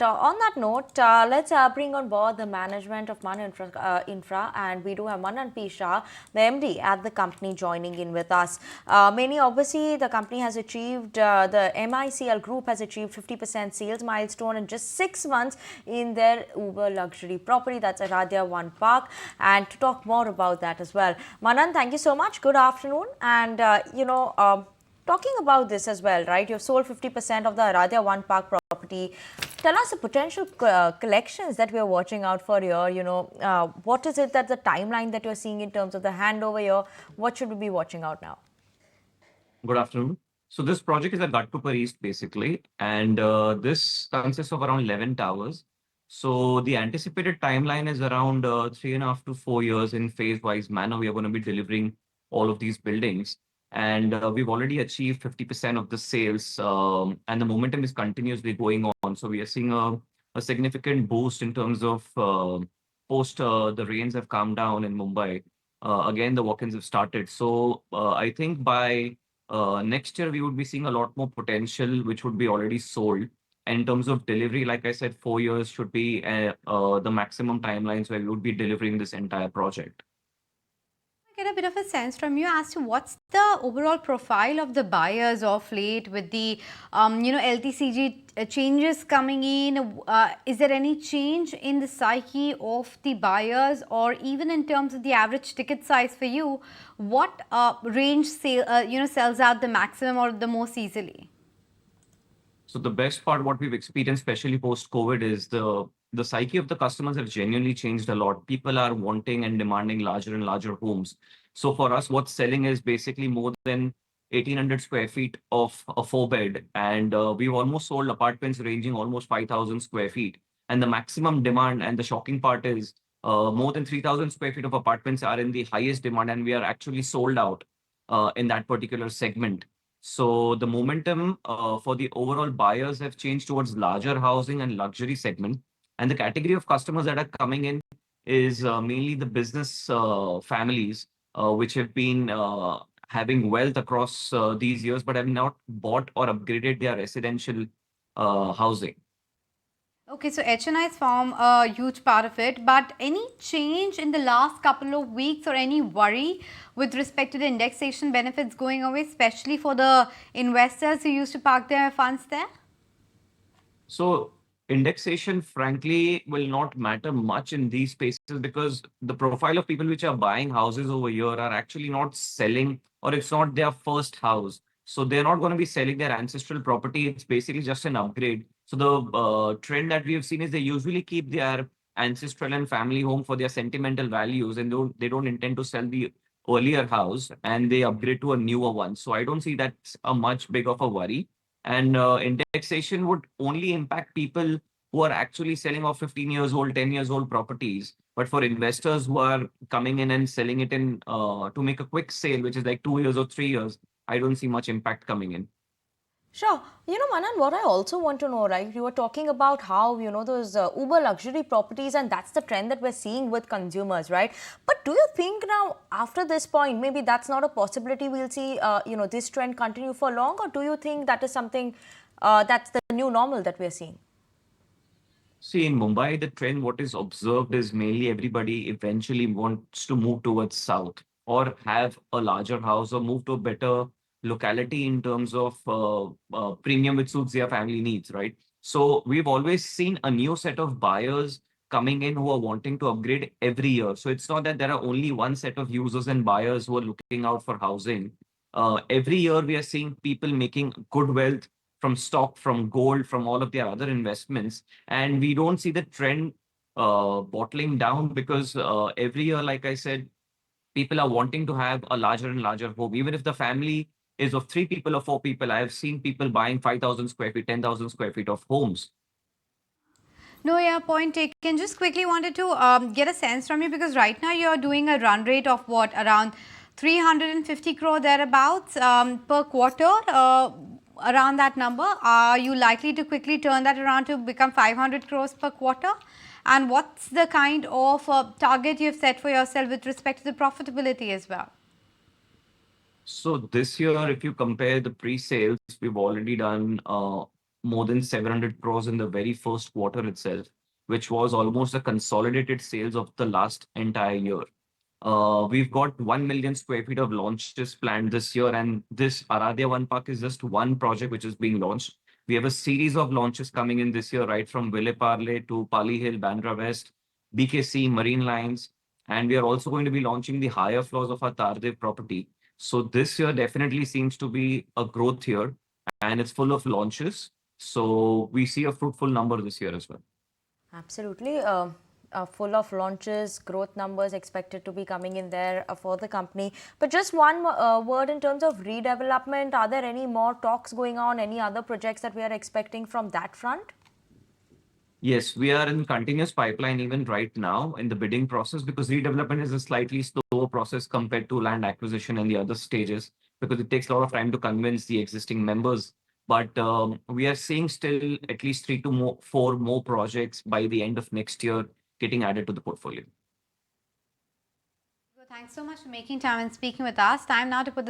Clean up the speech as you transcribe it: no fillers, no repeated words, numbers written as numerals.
On that note, let's bring on board the management of Manan Infra, and we do have Manan P Shah, the MD at the company, joining in with us. Many obviously, the company has achieved, the MICL group has achieved 50% sales milestone in just 6 months in their uber luxury property, that's Aaradhya Onepark. And to talk more about that as well, Manan, thank you so much. Good afternoon, and talking about this as well, right? You've sold 50% of the Aaradhya Onepark property. Tell us the potential collections that we are watching out for here. What is it that the timeline that you're seeing in terms of the handover here? What should we be watching out now? Good afternoon. So this project is a Ghatpur East basically, and this consists of around 11 towers. So the anticipated timeline is around 3.5 to 4 years in phase-wise manner. We are going to be delivering all of these buildings, and we've already achieved 50% of the sales, and the momentum is continuously going on. So we are seeing a significant boost in terms of post the rains have calmed down in Mumbai. Again, the walk-ins have started. So I think by next year, we would be seeing a lot more potential, which would be already sold. And in terms of delivery, like I said, 4 years should be the maximum timelines where we would be delivering this entire project. Get a bit of a sense from you as to what's the overall profile of the buyers of late with the LTCG changes coming in. Is there any change in the psyche of the buyers, or even in terms of the average ticket size for you? What range sells out the maximum or the most easily? So the best part, what we've experienced, especially post-COVID, is the psyche of the customers have genuinely changed a lot. People are wanting and demanding larger and larger homes. So for us, what's selling is basically more than 1,800 square feet of a 4 bed. And we've almost sold apartments ranging almost 5,000 square feet. And the maximum demand, and the shocking part is more than 3,000 square feet of apartments are in the highest demand, and we are actually sold out in that particular segment. So the momentum for the overall buyers have changed towards larger housing and luxury segment. And the category of customers that are coming in is mainly the business families, which have been having wealth across these years, but have not bought or upgraded their residential housing. Okay, so HNIs form a huge part of it, but any change in the last couple of weeks or any worry with respect to the indexation benefits going away, especially for the investors who used to park their funds there? So indexation, frankly, will not matter much in these spaces because the profile of people which are buying houses over here are actually not selling, or it's not their first house. So they're not going to be selling their ancestral property. It's basically just an upgrade. So the trend that we have seen is they usually keep their ancestral and family home for their sentimental values, and they don't intend to sell the earlier house, and they upgrade to a newer one. So I don't see that's a much big of a worry. And indexation would only impact people who are actually selling off 15 years old, 10 years old properties. But for investors who are coming in and selling it in to make a quick sale, which is like 2 years or 3 years, I don't see much impact coming in. Sure. Manan, what I also want to know, right? You were talking about how, those uber luxury properties, and that's the trend that we're seeing with consumers, right? But do you think now, after this point, maybe that's not a possibility, we'll see, this trend continue for long, or do you think that is something that's the new normal that we're seeing? See, in Mumbai, the trend, what is observed is mainly everybody eventually wants to move towards south or have a larger house or move to a better locality in terms of premium which suits their family needs, right? So we've always seen a new set of buyers coming in who are wanting to upgrade every year. So it's not that there are only one set of users and buyers who are looking out for housing. Every year we are seeing people making good wealth from stock, from gold, from all of their other investments. And we don't see the trend bottling down because every year, like I said, people are wanting to have a larger and larger home. Even if the family is of 3 people or 4 people, I have seen people buying 5,000 square feet, 10,000 square feet of homes. No, yeah, point taken. Just quickly wanted to get a sense from you, because right now you're doing a run rate of what, around 350 crore thereabouts per quarter. Around that number, are you likely to quickly turn that around to become 500 crores per quarter? And what's the kind of target you've set for yourself with respect to the profitability as well? So this year, if you compare the pre-sales, we've already done more than 700 crores in the very first quarter itself, which was almost a consolidated sales of the last entire year. We've got 1 million square feet of launches planned this year, and this Aaradhya Onepark is just one project which is being launched. We have a series of launches coming in this year, right from Ville Parle to Pali Hill, Bandra West, BKC, Marine Lines, and we are also going to be launching the higher floors of our Tardev property. So this year definitely seems to be a growth year, and it's full of launches. So we see a fruitful number this year as well. Absolutely. Full of launches, growth numbers expected to be coming in there for the company. But just one word in terms of redevelopment, are there any more talks going on, any other projects that we are expecting from that front? Yes, we are in continuous pipeline even right now in the bidding process, because redevelopment is a slightly slower process compared to land acquisition and the other stages, because it takes a lot of time to convince the existing members. But we are seeing still at least 4 more projects by the end of next year getting added to the portfolio. Thanks so much for making time and speaking with us. Time now to put the